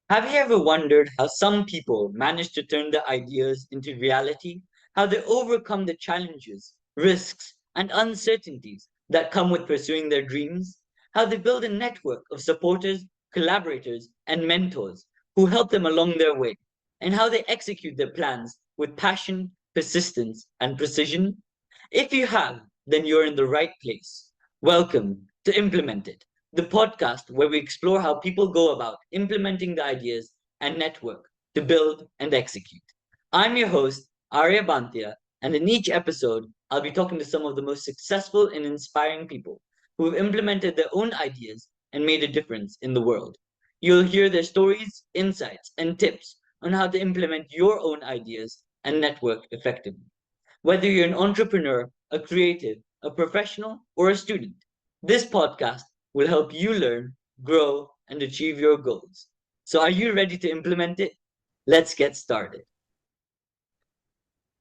Have you ever wondered how some people manage to turn their ideas into reality? How they overcome the challenges, risks, and uncertainties that come with pursuing their dreams? How they build a network of supporters, collaborators, and mentors who help them along their way? And how they execute their plans with passion, persistence, and precision? If you have, then you're in the right place. Welcome to Implement It, the podcast where we explore how people go about implementing the ideas and network to build and execute. I'm your host, Arya Bantia, and in each episode, I'll be talking to some of the most successful and inspiring people who have implemented their own ideas and made a difference in the world. You'll hear their stories, insights, and tips on how to implement your own ideas and network effectively. Whether you're an entrepreneur, a creative, a professional, or a student, this podcast will help you learn, grow, and achieve your goals. So, are you ready to implement it? Let's get started.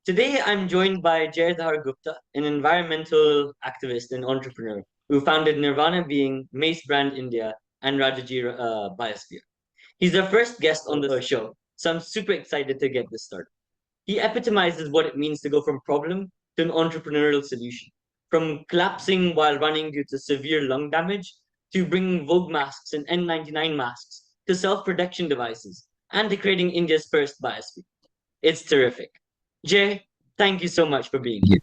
Today, I'm joined by Jai Dhar Gupta, an environmental activist and entrepreneur who founded Nirvana Being, Mace India, and Rajaji Biosphere. He's our first guest on the show, so I'm super excited to get this started. He epitomizes what it means to go from problem to an entrepreneurial solution, from collapsing while running due to severe lung damage to bringing Vogue masks and N99 masks to self protection devices and to creating India's first biosphere. It's terrific. Jay, thank you so much for being here.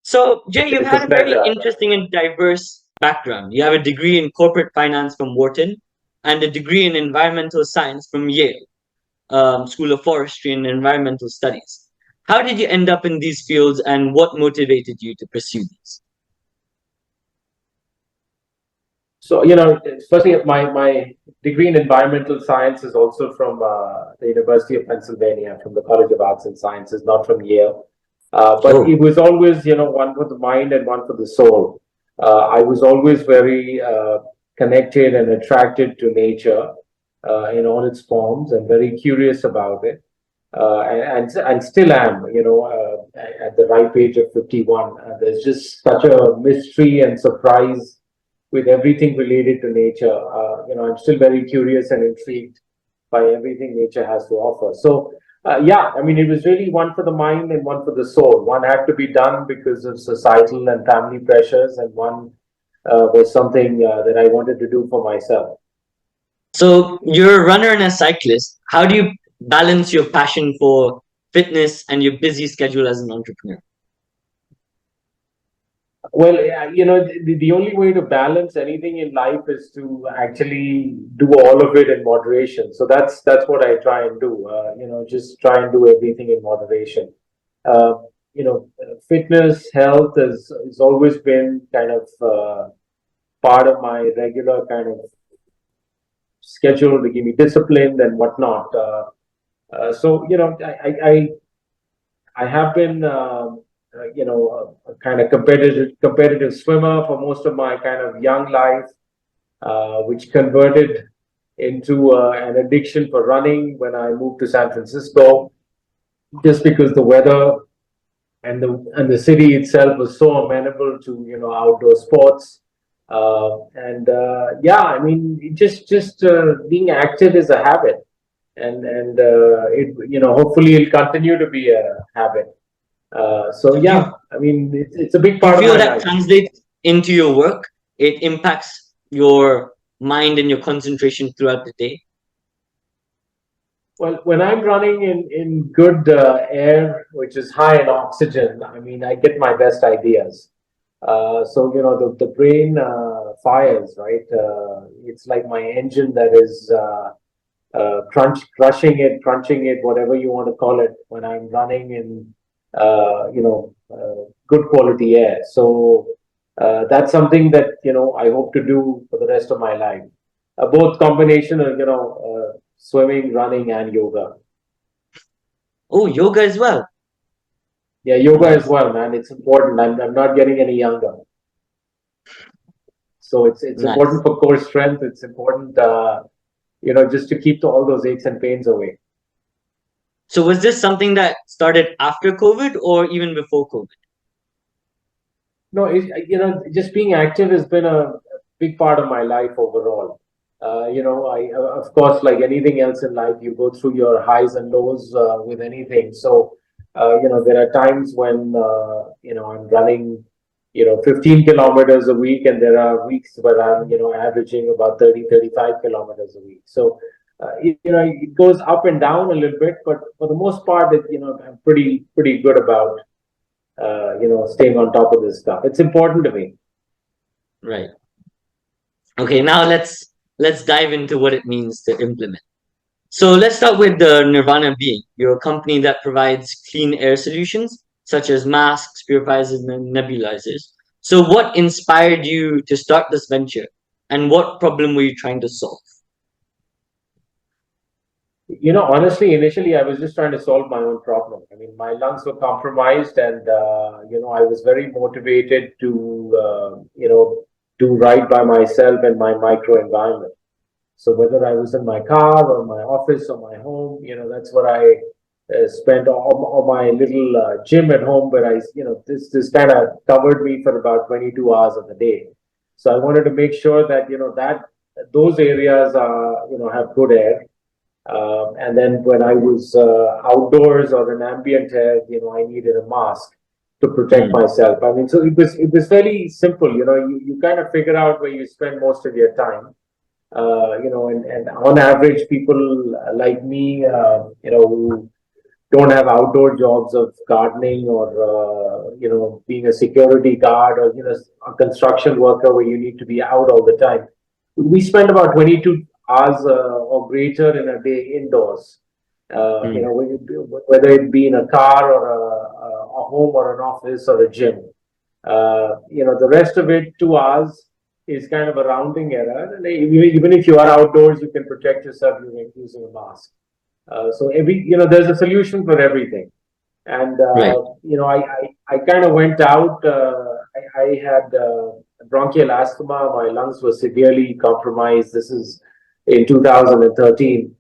So, Jay, you've It's a had a very pleasure. interesting and diverse background. You have a degree in corporate finance from Wharton and a degree in environmental science from Yale. School of Forestry and Environmental Studies. How did you end up in these fields and what motivated you to pursue these? So, firstly, my degree in environmental science is also from the University of Pennsylvania, from the College of Arts and Sciences, not from Yale. But Oh, it was always, one for the mind and one for the soul. I was always very connected and attracted to nature in all its forms and very curious about it. And still am, at the ripe age of 51. There's just such a mystery and surprise with everything related to nature. I'm still very curious and intrigued by everything nature has to offer. So, yeah, I mean, it was really one for the mind and one for the soul. One had to be done because of societal and family pressures, and one was something that I wanted to do for myself. so you're a runner and a cyclist. How do you balance your passion for fitness and your busy schedule as an entrepreneur? Well, the only way to balance anything in life is to actually do all of it in moderation. So that's what I try and do. Just try and do everything in moderation. Uh, Fitness, health has always been kind of part of my regular kind of schedule to keep me disciplined and whatnot. So I have been, a kind of competitive swimmer for most of my kind of young life, which converted into an addiction for running when I moved to San Francisco, just because the weather and the city itself was so amenable to outdoor sports. Yeah, I mean, just being active is a habit, and it hopefully it'll continue to be a habit. So So yeah, I mean, it's a big do you part of feel my that life. translates into your work? It impacts your mind and your concentration throughout the day? Well, when I'm running in good air, which is high in oxygen, I mean, I get my best ideas. So the brain fires, right? It's like my engine that is crunching it, whatever you want to call it, when I'm running in good quality air. So that's something that I hope to do for the rest of my life. Both combination of swimming, running, and yoga. Oh, yoga as well. Yeah, yoga as Nice, well, man. It's important. I'm not getting any younger, so it's nice. important for core strength. It's important, just to keep all those aches and pains away. So was this something that started after COVID or even before COVID? No, just being active has been a big part of my life overall. Of course, like anything else in life, you go through your highs and lows with anything. So, there are times when, I'm running, 15 kilometers a week, and there are weeks where I'm, averaging about 30, 35 kilometers a week. So, it goes up and down a little bit, but for the most part, I'm pretty good about, staying on top of this stuff. It's important to me. Right. Okay, now let's dive into what it means to implement. So let's start with the Nirvana Being. You're a company that provides clean air solutions such as masks, purifiers, and nebulizers. So what inspired you to start this venture, and what problem were you trying to solve? Honestly, initially I was just trying to solve my own problem. I mean, my lungs were compromised, and I was very motivated to, do right by myself and my micro environment. So whether I was in my car or my office or my home, that's what I spent all my little gym at home, where this kind of covered me for about 22 hours of the day. So I wanted to make sure that that those areas have good air, and then when I was outdoors or in ambient air, I needed a mask to protect Mm, myself. I mean, so it was fairly simple. You kind of figure out where you spend most of your time. And on average, people like me, who don't have outdoor jobs of gardening or being a security guard, or a construction worker where you need to be out all the time. We spend about 22 hours or greater in a day indoors. mm, Whether it be in a car or a home or an office or a gym. The rest of it, 2 hours, is kind of a rounding error. And even if you are outdoors, you can protect yourself using a mask. So there's a solution for everything. And right. I kind of went out. I had bronchial asthma. My lungs were severely compromised. This is in 2013.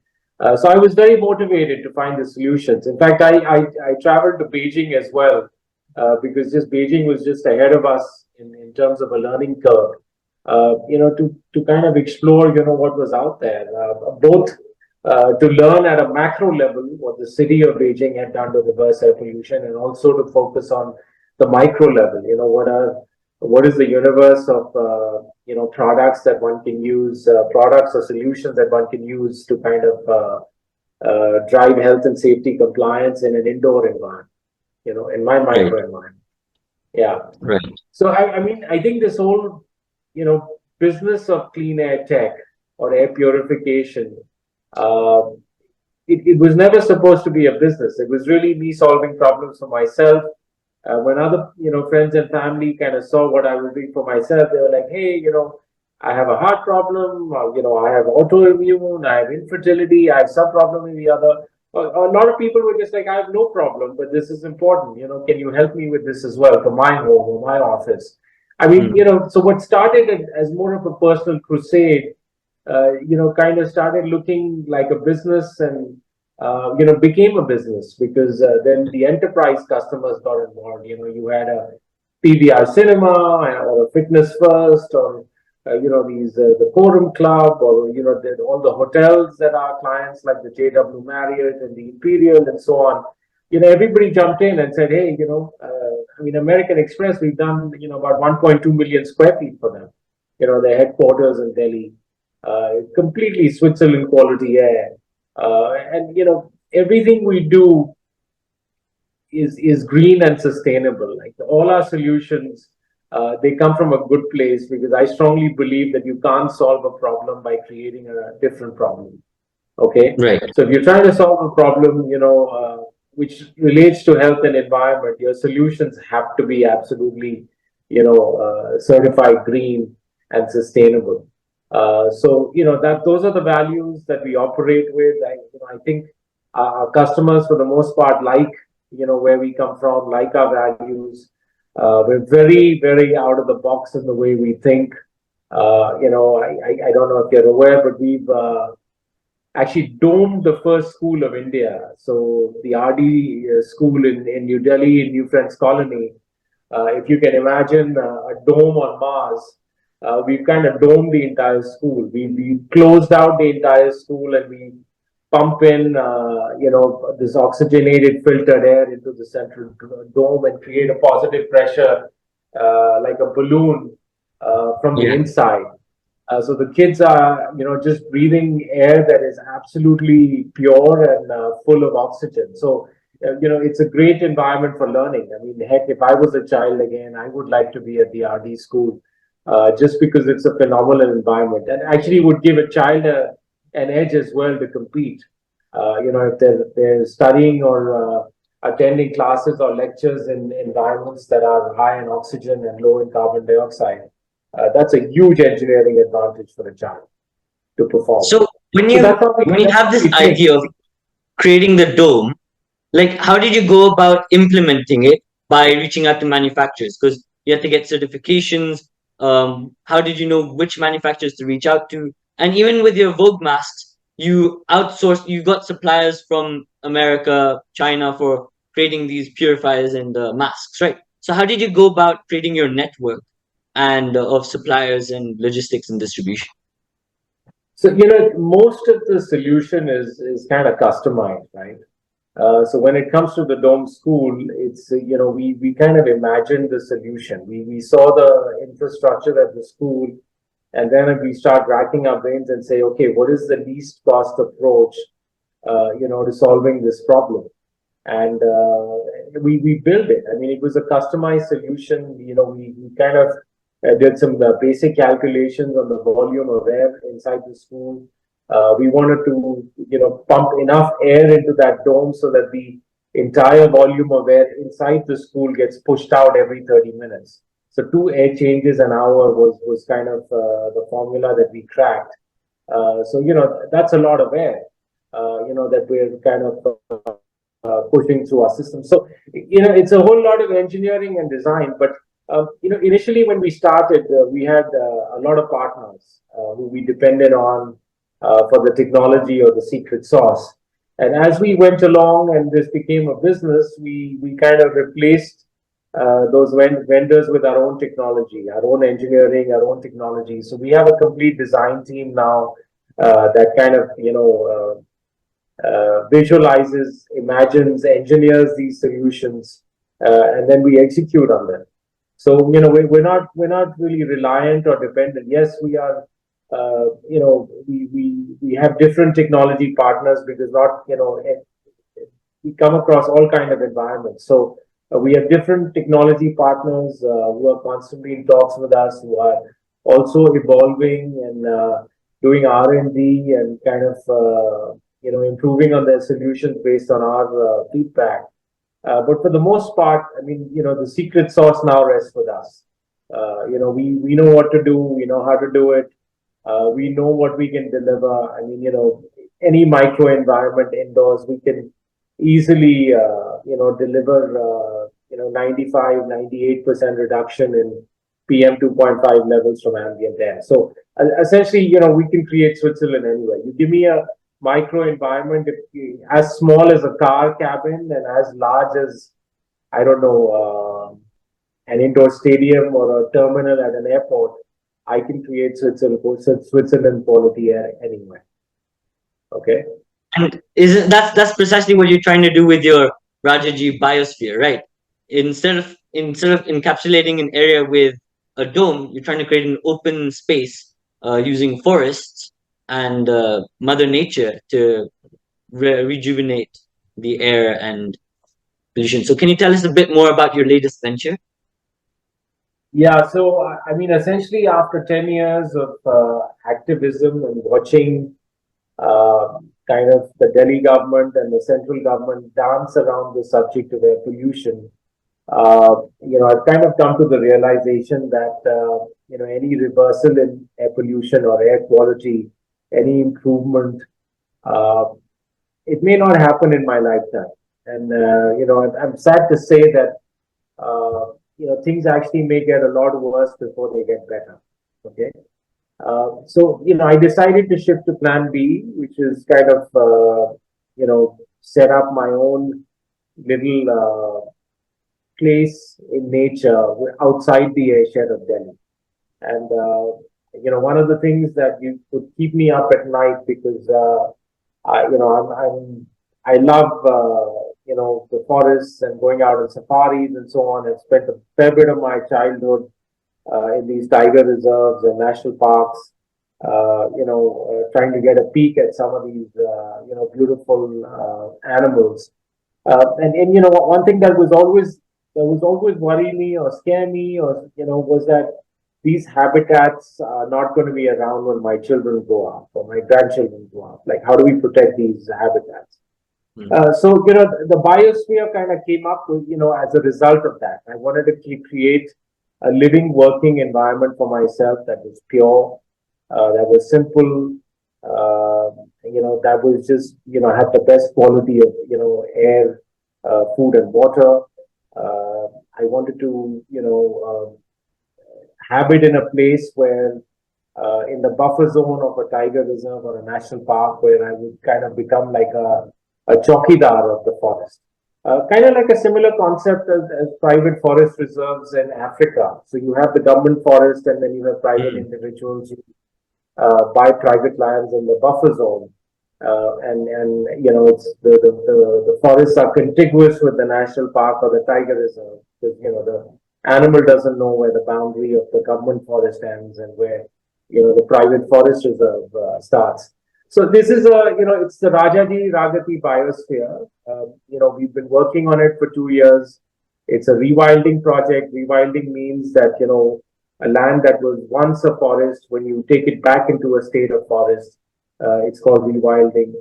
So I was very motivated to find the solutions. In fact, I traveled to Beijing as well, because just Beijing was just ahead of us in terms of a learning curve. To kind of explore, what was out there, both to learn at a macro level what the city of Beijing had done to reverse air pollution, and also to focus on the micro level. What is the universe of products that one can use, products or solutions that one can use to kind of drive health and safety compliance in an indoor environment. In my Right. micro environment. Yeah. Right. So I mean, I think this whole business of clean air tech or air purification, uh, it was never supposed to be a business. It was really me solving problems for myself. When other friends and family kind of saw what I was doing for myself, they were like, "Hey, I have a heart problem. I have autoimmune. I have infertility. I have some problem in the other." A lot of people were just like, "I have no problem, but this is important. Can you help me with this as well for my home or my office?" I mean, Mm, so what started as more of a personal crusade, kind of started looking like a business, and became a business, because then the enterprise customers got involved. You had a PVR cinema, or a fitness first, or the Quorum Club, or all the hotels that are clients, like the JW Marriott and the Imperial and so on. Everybody jumped in and said, "Hey, I mean, American Express, we've done about 1.2 million square feet for them. Their headquarters in Delhi, completely Switzerland quality air, and everything we do is green and sustainable. Like all our solutions, they come from a good place, because I strongly believe that you can't solve a problem by creating a different problem. Okay, right. so if you're trying to solve a problem, which relates to health and environment, your solutions have to be absolutely, certified green and sustainable. So that those are the values that we operate with. I think our customers, for the most part, like where we come from, like our values. We're very, very out of the box in the way we think. I don't know if you're aware, but we've actually domed the first school of India. So the RD school in New Delhi, in New Friends Colony, if you can imagine a dome on Mars, we kind of domed the entire school. We closed out the entire school and we pump in, this oxygenated filtered air into the central dome and create a positive pressure, like a balloon, from the Yeah. inside. So the kids are, just breathing air that is absolutely pure and full of oxygen. So, it's a great environment for learning. I mean, heck, if I was a child again, I would like to be at the RD school, just because it's a phenomenal environment and actually would give a child an edge as well to compete. If they're studying or attending classes or lectures in environments that are high in oxygen and low in carbon dioxide, that's a huge engineering advantage for a child to perform. So when So you that's how we, when you that's have how this we think. idea of creating the dome, like how did you go about implementing it by reaching out to manufacturers? Because you have to get certifications. How did you know which manufacturers to reach out to? And even with your Vogue masks, you outsourced. You got suppliers from America, China for creating these purifiers and masks, right? So how did you go about creating your network and of suppliers and logistics and distribution? So, most of the solution is kind of customized, right? So when it comes to the dome school, it's, we kind of imagined the solution. We saw the infrastructure at the school, and then we start racking our brains and say, okay, what is the least cost approach, to solving this problem? And we built it. I mean, it was a customized solution. We kind of did some basic calculations on the volume of air inside the school. We wanted to, pump enough air into that dome so that the entire volume of air inside the school gets pushed out every 30 minutes. So 2 air changes an hour was kind of the formula that we cracked. So that's a lot of air. That we're kind of pushing through our system. So, it's a whole lot of engineering and design. But, initially when we started, we had a lot of partners who we depended on for the technology or the secret sauce. And as we went along and this became a business, we kind of replaced those vendors with our own technology, our own engineering, our own technology. So we have a complete design team now that kind of, visualizes, imagines, engineers these solutions, and then we execute on them. So we're not really reliant or dependent. Yes, we are. We have different technology partners because not we come across all kind of environments. So we have different technology partners who are constantly in talks with us, who are also evolving and doing R&D and kind of improving on their solutions based on our feedback. But for the most part, I mean, the secret sauce now rests with us. We know what to do, we know how to do it, we know what we can deliver. I mean, any micro environment indoors, we can easily, deliver, 95, 98% reduction in PM 2.5 levels from ambient air. So essentially, we can create Switzerland anywhere. You give me a micro environment, as small as a car cabin and as large as, I don't know, an indoor stadium or a terminal at an airport, I can create Switzerland quality air anywhere. Okay. And is that's precisely what you're trying to do with your Rajaji Biosphere, right? Instead of encapsulating an area with a dome, you're trying to create an open space using forests and Mother Nature to rejuvenate the air and pollution. So, can you tell us a bit more about your latest venture? Yeah, so I mean, essentially, after 10 years of activism and watching kind of the Delhi government and the central government dance around the subject of air pollution, I've kind of come to the realization that, any reversal in air pollution or air quality, any improvement, uh, it may not happen in my lifetime. And, I'm sad to say that, things actually may get a lot worse before they get better. Okay. So, I decided to shift to plan B, which is kind of, set up my own little place in nature outside the airshed of Delhi. And one of the things that you would keep me up at night because I love the forests and going out on safaris and so on. I've spent a fair bit of my childhood in these tiger reserves and national parks. Trying to get a peek at some of these beautiful animals. And one thing that was always worry me or scare me or was that these habitats are not going to be around when my children grow up or my grandchildren grow up. Like, how do we protect these habitats? Mm. So the biosphere kind of came up with, as a result of that. I wanted to create a living, working environment for myself that was pure, that was simple, that was just, had the best quality of, air, food and water. I wanted to, have it in a place where in the buffer zone of a tiger reserve or a national park where I would kind of become like a chowkidar of the forest. Kind of like a similar concept as private forest reserves in Africa. So you have the government forest and then you have private Mm. individuals who buy private lands in the buffer zone. And it's the forests are contiguous with the national park or the tiger reserve because the animal doesn't know where the boundary of the government forest ends and where the private forest reserve starts. So this is it's the Rajaji Biosphere. We've been working on it for 2 years. It's a rewilding project. Rewilding means that a land that was once a forest, when you take it back into a state of forest, it's called rewilding.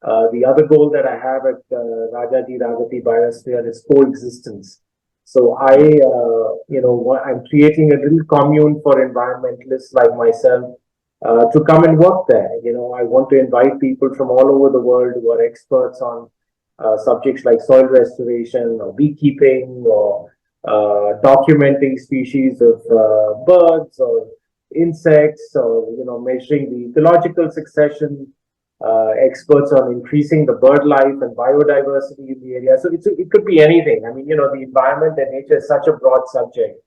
The other goal that I have at Rajaji Biosphere is coexistence. So I'm creating a little commune for environmentalists like myself to come and work there. I want to invite people from all over the world who are experts on subjects like soil restoration or beekeeping or documenting species of birds or insects or measuring the ecological succession, experts on increasing the bird life and biodiversity in the area. So it could be anything. I mean, the environment and nature is such a broad subject.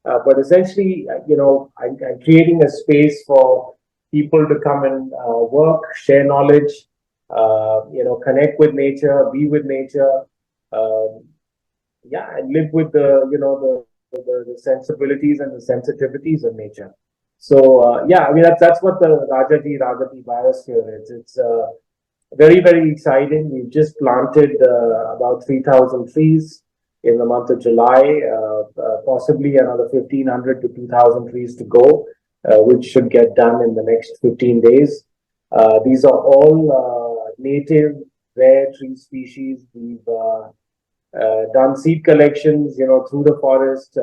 But essentially, I'm creating a space for people to come and work, share knowledge, connect with nature, be with nature, um, yeah, and live with the sensibilities and the sensitivities of nature. So yeah, I mean that's what the Ragati Biosphere is. It's very very exciting. We've just planted about 3,000 trees in the month of July, possibly another 1,500 to 2,000 trees to go, which should get done in the next 15 days. These are all native rare tree species. We've done seed collections, through the forest,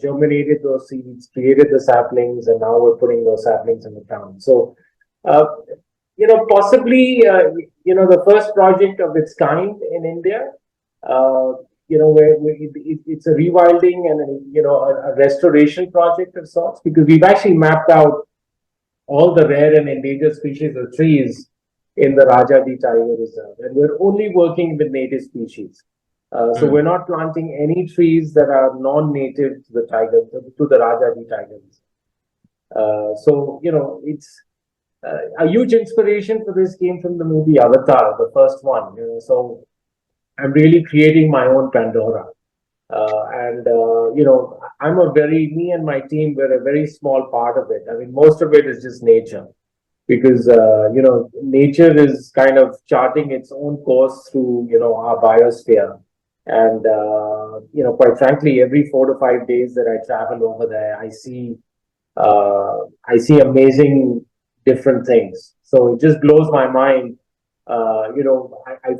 germinated those seeds, created the saplings, and now we're putting those saplings in the ground. So, uh, possibly, the first project of its kind in India, where it's a rewilding and a restoration project of sorts, because we've actually mapped out all the rare and endangered species of trees in the Rajaji Tiger Reserve, and we're only working with native species. So Mm. we're not planting any trees that are non-native to the Rajaji Tiger Reserve. So it's a huge inspiration for this came from the movie Avatar, the first one. So I'm really creating my own Pandora. And me and my team, we're a very small part of it. I mean, most of it is just nature because, nature is kind of charting its own course through, our biosphere. And, quite frankly, every 4 to 5 days that I travel over there, I see amazing different things. So it just blows my mind. I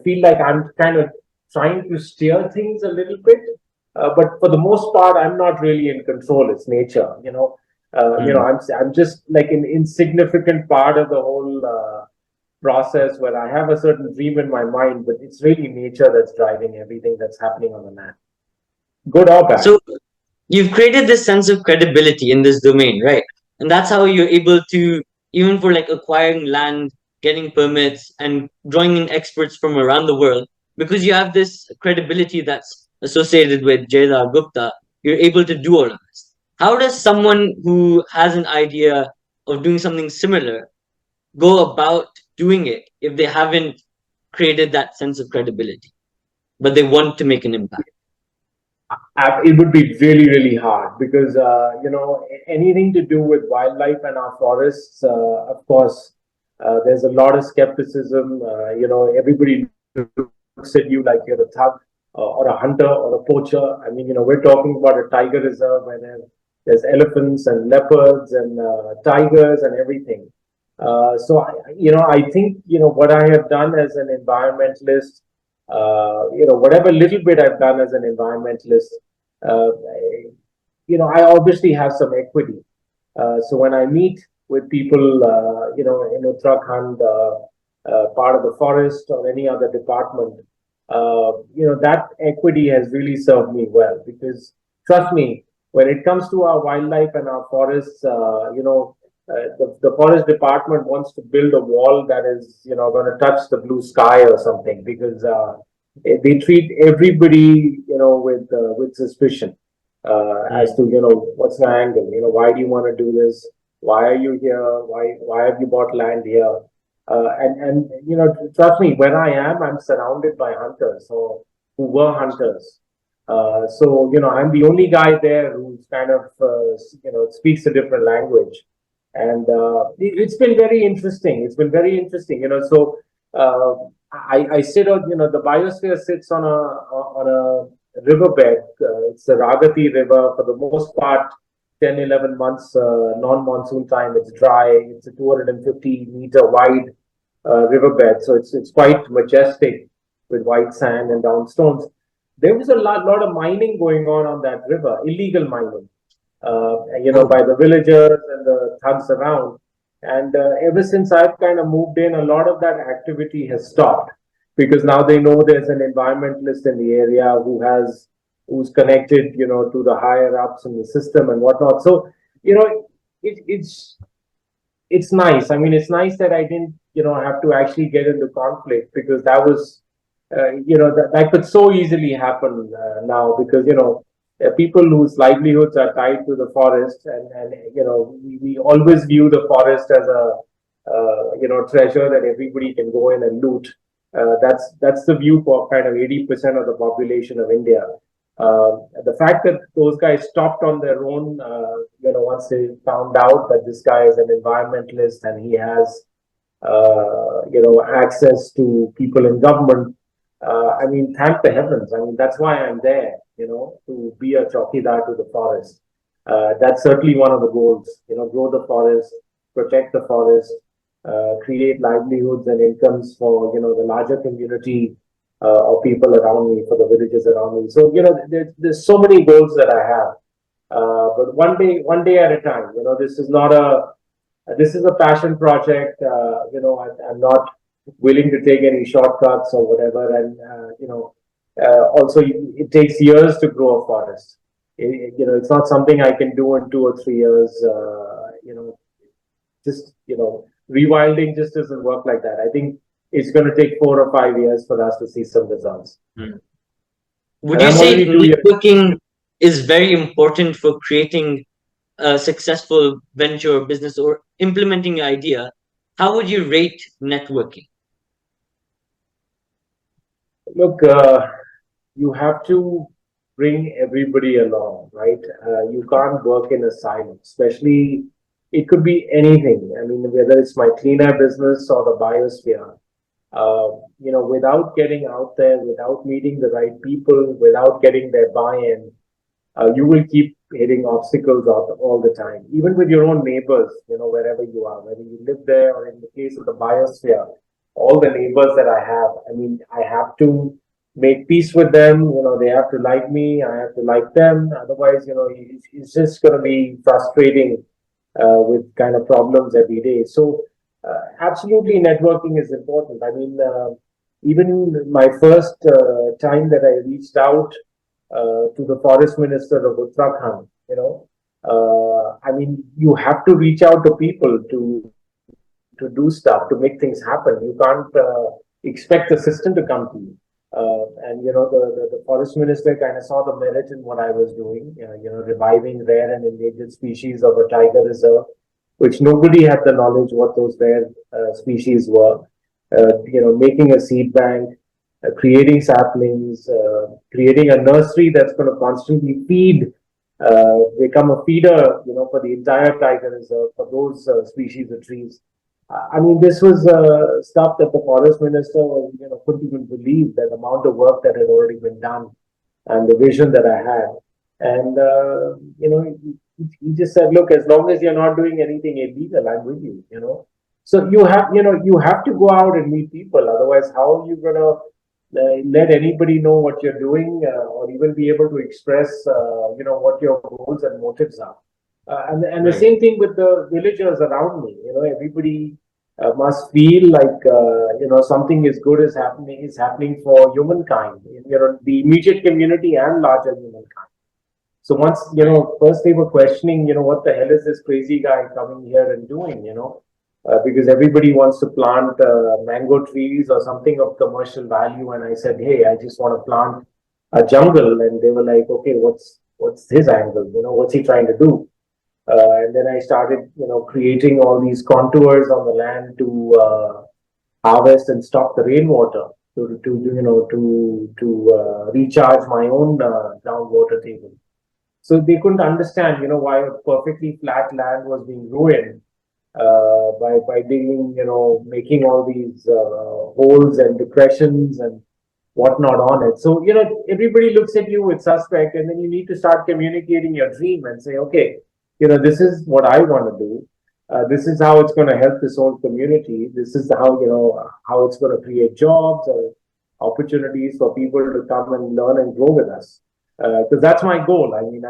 feel like I'm kind of trying to steer things a little bit, but for the most part, I'm not really in control. It's nature. Mm. I'm just like an insignificant part of the whole process where I have a certain dream in my mind, but it's really nature that's driving everything that's happening on the land, good or bad. So you've created this sense of credibility in this domain, right? And that's how you're able to, even for like acquiring land, getting permits, and drawing in experts from around the world, because you have this credibility that's associated with Jai Dhar Gupta, you're able to do all of this. How does someone who has an idea of doing something similar go about doing it if they haven't created that sense of credibility, but they want to make an impact? It would be really, really hard because, anything to do with wildlife and our forests, of course, there's a lot of skepticism. Everybody looks at you like you're a thug or a hunter or a poacher. I mean, we're talking about a tiger reserve where there's elephants and leopards and tigers and everything. I think, what I have done as an environmentalist, whatever little bit I've done as an environmentalist, I obviously have some equity. So when I meet with people, in Uttarakhand, part of the forest or any other department, that equity has really served me well because trust me, when it comes to our wildlife and our forests, the forest department wants to build a wall that is, going to touch the blue sky or something because they treat everybody, with suspicion as Mm. to, what's the angle, why do you want to do this? Why are you here? Why have you bought land here? And trust me, when I'm surrounded by hunters or who were hunters. I'm the only guy there who's kind of, speaks a different language. And it's been very interesting. It's been very interesting, I sit on, the biosphere sits on a riverbed. It's the Ragati River for the most part, 10, 11 months, non-monsoon time. It's dry. It's a 250-meter wide riverbed. So it's quite majestic with white sand and down stones. There was a lot of mining going on that river, illegal mining, Oh, by the villagers and the thugs around. And ever since I've kind of moved in, a lot of that activity has stopped because now they know there's an environmentalist in the area who's connected, to the higher ups in the system and whatnot. So, it's nice. I mean, it's nice that I didn't, have to actually get into conflict because that was, that could so easily happen now because, people whose livelihoods are tied to the forest and we always view the forest as a, treasure that everybody can go in and loot. That's the view for kind of 80% of the population of India. The fact that those guys stopped on their own, once they found out that this guy is an environmentalist and he has, access to people in government. I mean, thank the heavens. I mean, that's why I'm there, to be a chowkidar to the forest. That's certainly one of the goals, grow the forest, protect the forest, create livelihoods and incomes for, the larger community of people around me, for the villages around me. So, there's so many goals that I have. But one day at a time, this is a passion project. I'm not willing to take any shortcuts or whatever. And, also it takes years to grow a forest. It's not something I can do in 2 or 3 years. Just, rewilding just doesn't work like that. I think it's going to take 4 or 5 years for us to see some results. mm. Would And you I'm say already 2 years. networking is very important for creating a successful venture or business or implementing your idea? How would you rate networking? Look, you have to bring everybody along, right? You can't work in a silo, especially it could be anything. I mean, whether it's my clean air business or the biosphere, without getting out there, without meeting the right people, without getting their buy-in, you will keep hitting obstacles all the time, even with your own neighbors, wherever you are, whether you live there or in the case of the biosphere, all the neighbors that I have, I mean, I have to make peace with them. They have to like me, I have to like them. Otherwise, it's just going to be frustrating with kind of problems every day. So, absolutely, networking is important. I mean, even my first time that I reached out to the forest minister of Uttarakhand. I mean, you have to reach out to people to do stuff to make things happen. You can't expect the system to come to you. And the forest minister kind of saw the merit in what I was doing, reviving rare and endangered species of a tiger reserve, which nobody had the knowledge what those rare species were. Making a seed bank, creating saplings, creating a nursery that's going to constantly feed, become a feeder, for the entire tiger reserve for those species of trees. I mean, this was stuff that the forest minister was, couldn't even believe that amount of work that had already been done and the vision that I had. And, he just said, look, as long as you're not doing anything illegal, I'm with you. So you have to go out and meet people. Otherwise, how are you going to let anybody know what you're doing or even be able to express, what your goals and motives are? And the Right. same thing with the villagers around me. Everybody must feel like something is good is happening for humankind. The immediate community and larger humankind. So once Right. first they were questioning, what the hell is this crazy guy coming here and doing? Because everybody wants to plant mango trees or something of commercial value, and I said, hey, I just want to plant a jungle, and they were like, okay, what's his angle? What's he trying to do? And then I started, creating all these contours on the land to harvest and stop the rainwater to recharge my own groundwater table. So they couldn't understand, why a perfectly flat land was being ruined by digging, making all these holes and depressions and whatnot on it. So, everybody looks at you with suspect, and then you need to start communicating your dream and say, okay, this is what I want to do. This is how it's going to help this whole community. This is how it's going to create jobs or opportunities for people to come and learn and grow with us. Because that's my goal. I mean,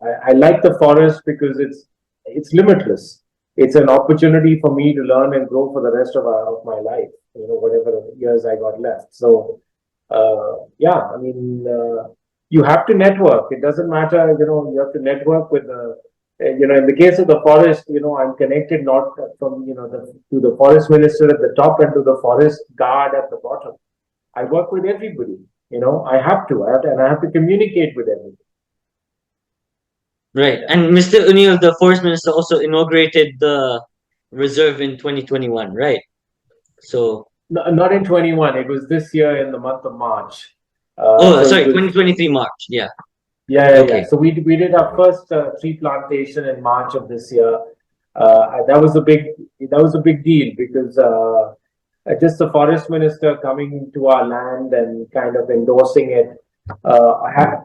I like the forest because it's limitless. It's an opportunity for me to learn and grow for the rest of my life, whatever years I got left. So, yeah, I mean, you have to network. It doesn't matter, you have to network with in the case of the forest, I'm connected not from, to the forest minister at the top and to the forest guard at the bottom. I work with everybody, and I have to communicate with everybody. Right. And Mr. O'Neill, the forest minister, also inaugurated the reserve in 2021, right? So, No, not in 21. It was this year in the month of March. oh, So it sorry, was 2023 March. Yeah. yeah. Okay. So we did our first tree plantation in March of this year. That was a big deal because just the forest minister coming to our land and kind of endorsing it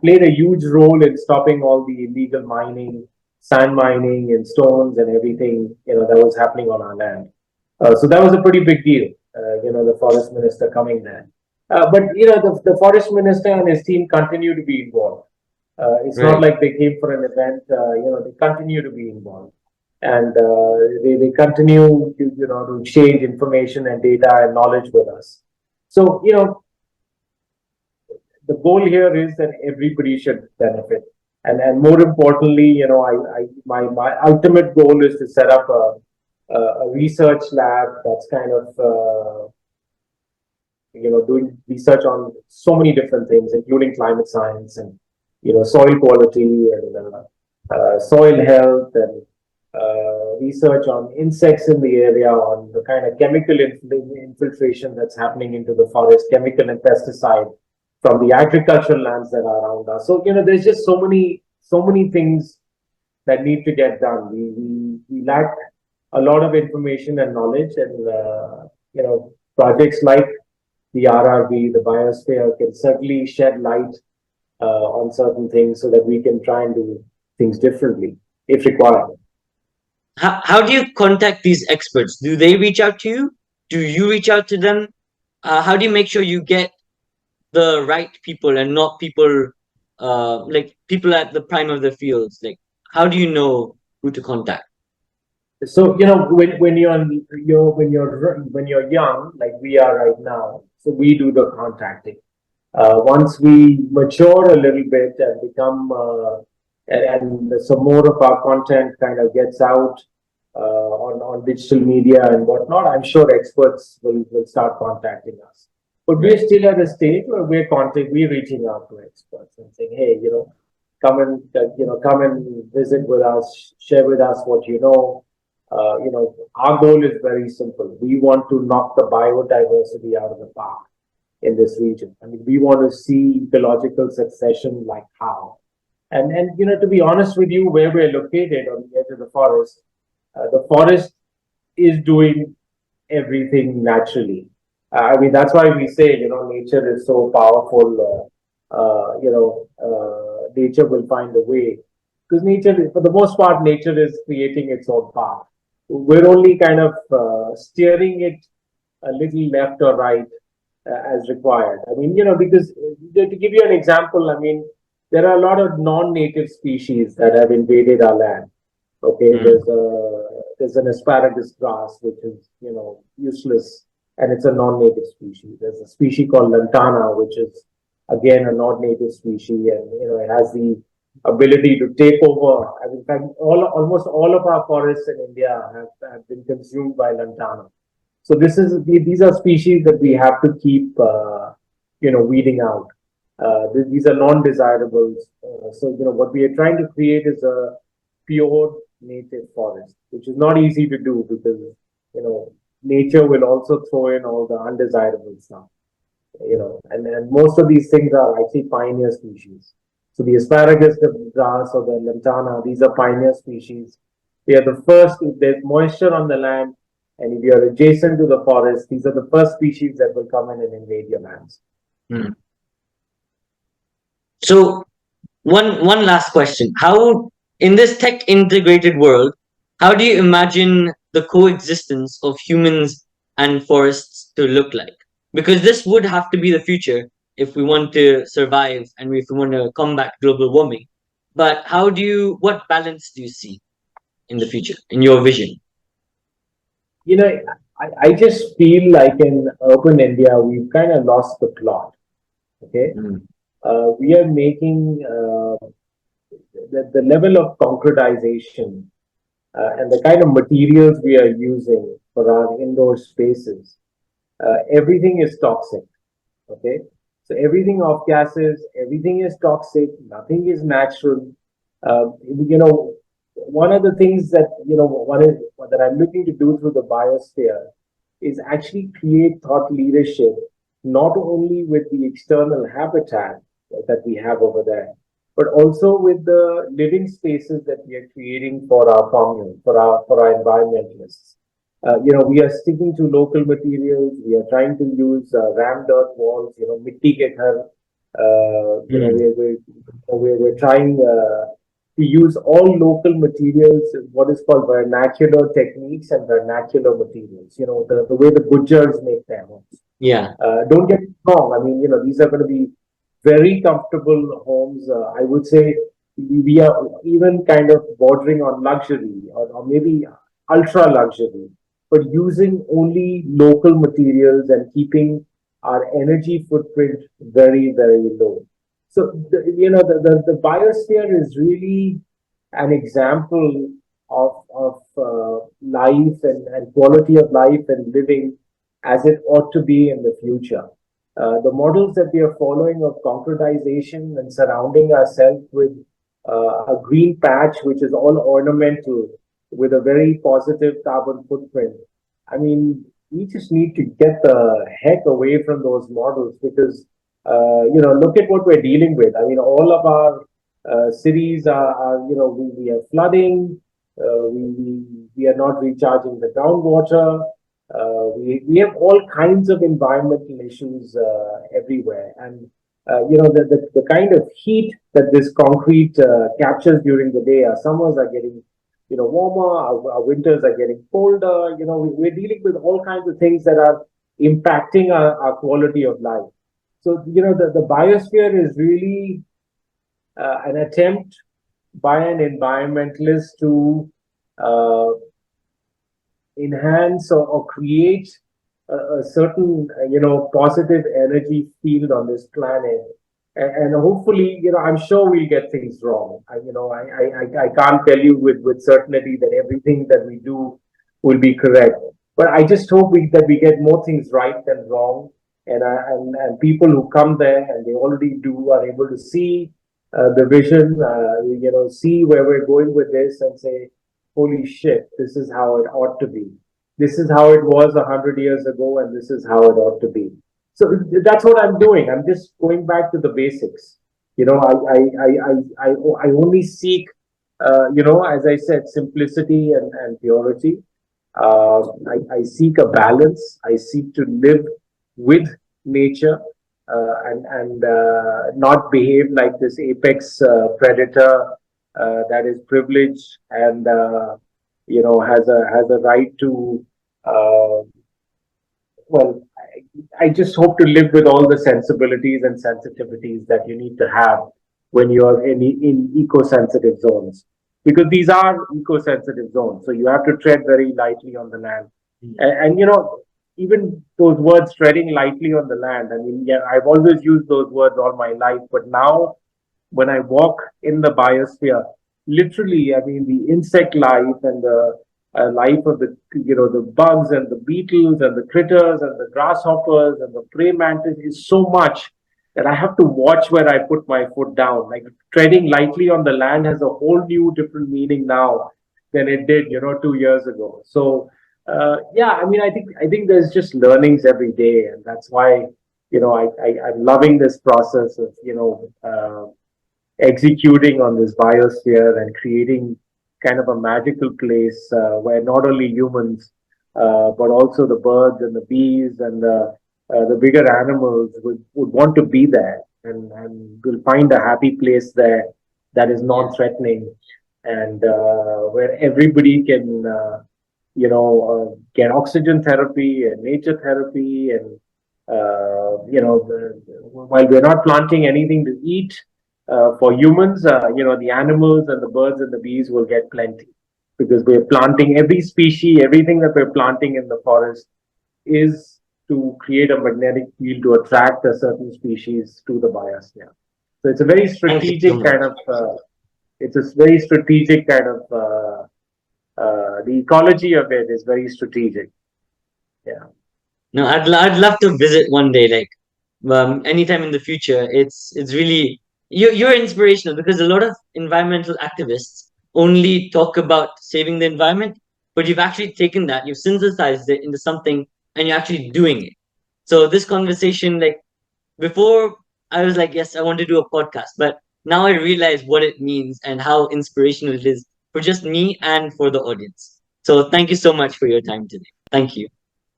played a huge role in stopping all the illegal mining, sand mining, and stones and everything that was happening on our land. So that was a pretty big deal. The forest minister coming there. But the forest minister and his team continue to be involved. It's not Right. like they came for an event. They continue to be involved, and they continue to to exchange information and data and knowledge with us. So the goal here is that everybody should benefit, and more importantly, my ultimate goal is to set up a research lab that's kind of doing research on so many different things, including climate science and soil quality and soil health and research on insects in the area, on the kind of chemical infiltration that's happening into the forest, chemical and pesticide from the agricultural lands that are around us. So there's just so many things that need to get done. We lack a lot of information and knowledge, and projects like the RRB, the biosphere, can certainly shed light on certain things so that we can try and do things differently if required. How do you contact these experts? Do they reach out to you? Do you reach out to them? How do you make sure you get the right people and not people like people at the prime of their fields? Like, how do you know who to contact? So when you're young, like we are right now, so we do the contacting. Once we mature a little bit and become and some more of our content kind of gets out on digital media and whatnot, I'm sure experts will start contacting us. But we're Right. still at a stage where we're reaching out to experts and saying, hey, come and visit with us, share with us what you know. Our goal is very simple. We want to knock the biodiversity out of the park in this region. I mean, we want to see ecological succession like how. And to be honest with you, where we're located on the edge of the forest is doing everything naturally. I mean, that's why we say, nature is so powerful. Nature will find a way because for the most part, nature is creating its own path. We're only kind of steering it a little left or right as required. I mean, because to give you an example, I mean, there are a lot of non-native species that have invaded our land. Okay, Mm. there's an asparagus grass which is useless, and it's a non-native species. There's a species called lantana, which is again a non-native species, and it has the ability to take over. I mean, in fact, almost all of our forests in India have been consumed by lantana. So these are species that we have to keep weeding out. These are non-desirables. So what we are trying to create is a pure native forest, which is not easy to do because nature will also throw in all the undesirable stuff. And most of these things are actually pioneer species. So the asparagus, the grass, or the lantana, these are pioneer species. They are the first, if there's moisture on the land, and if you're adjacent to the forest, these are the first species that will come in and invade your lands. Mm. So one last question. How, in this tech integrated world, how do you imagine the coexistence of humans and forests to look like? Because this would have to be the future if we want to survive and if we want to combat global warming. But what balance do you see in the future, in your vision? You know, I just feel like in urban India, we've kind of lost the plot. Okay. Mm. We are making the level of concretization and the kind of materials we are using for our indoor spaces. Everything is toxic. Okay. So everything off gases, everything is toxic, nothing is natural. One of the things that, that I'm looking to do through the biosphere is actually create thought leadership, not only with the external habitat that we have over there, but also with the living spaces that we are creating for our commune, for our environmentalists. We are sticking to local materials. We are trying to use rammed earth walls. Mitti ke ghar. Mm. We're trying to use all local materials, what is called vernacular techniques and vernacular materials. The way the Gujars make their homes. Yeah. Don't get me wrong. I mean, these are going to be very comfortable homes. I would say we are even kind of bordering on luxury or maybe ultra luxury, but using only local materials and keeping our energy footprint very, very low. So, the biosphere is really an example of life and quality of life and living as it ought to be in the future. The models that we are following of concretization and surrounding ourselves with a green patch, which is all ornamental with a very positive carbon footprint. I mean, we just need to get the heck away from those models because, look at what we're dealing with. I mean, all of our cities we have flooding, we are not recharging the groundwater. We have all kinds of environmental issues everywhere. And, the kind of heat that this concrete captures during the day, our summers are getting, warmer, our winters are getting colder. We're dealing with all kinds of things that are impacting our quality of life. So, the biosphere is really an attempt by an environmentalist to uh, enhance or create a certain positive energy field on this planet, and hopefully I'm sure we'll get things wrong. I can't tell you with certainty that everything that we do will be correct, but I just hope that we get more things right than wrong, And people who come there and they already do are able to see the vision, see where we're going with this and say, holy shit, this is how it ought to be. This is how it was 100 years ago, and this is how it ought to be. So that's what I'm doing. I'm just going back to the basics. I only seek, as I said, simplicity and purity. I seek a balance. I seek to live with nature and not behave like this apex predator that is privileged and has a right to uh, well, I just hope to live with all the sensibilities and sensitivities that you need to have when you're in eco-sensitive zones, because these are eco-sensitive zones. So you have to tread very lightly on the land, and even those words, treading lightly on the land. I mean, yeah, I've always used those words all my life, but now when I walk in the biosphere, literally, I mean, the insect life and the life of the bugs and the beetles and the critters and the grasshoppers and the prey mantis is so much that I have to watch where I put my foot down. Like treading lightly on the land has a whole new different meaning now than it did, 2 years ago. So, yeah, I mean, I think there's just learnings every day, and that's why, I'm loving this process of, executing on this biosphere and creating kind of a magical place where not only humans, but also the birds and the bees and the bigger animals would want to be there and will find a happy place there that is Yeah. non-threatening and where everybody can, get oxygen therapy and nature therapy and, while we're not planting anything to eat, for humans, the animals and the birds and the bees will get plenty because we're planting every species, everything that we're planting in the forest is to create a magnetic field to attract a certain species to the biosphere. So it's a very Thank you so strategic much. kind of, the ecology of it is very strategic. Yeah. No, I'd love to visit one day, like anytime in the future. It's really you're inspirational because a lot of environmental activists only talk about saving the environment, but you've actually taken that, you've synthesized it into something, and you're actually doing it. So this conversation, like before, I was like, yes, I want to do a podcast, but now I realize what it means and how inspirational it is for just me and for the audience. So thank you so much for your time today. Thank you.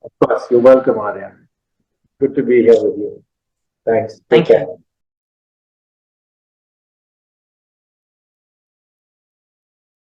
Of course, you're welcome, Arya. Good to be here with you. Thanks. Take Thank you. care.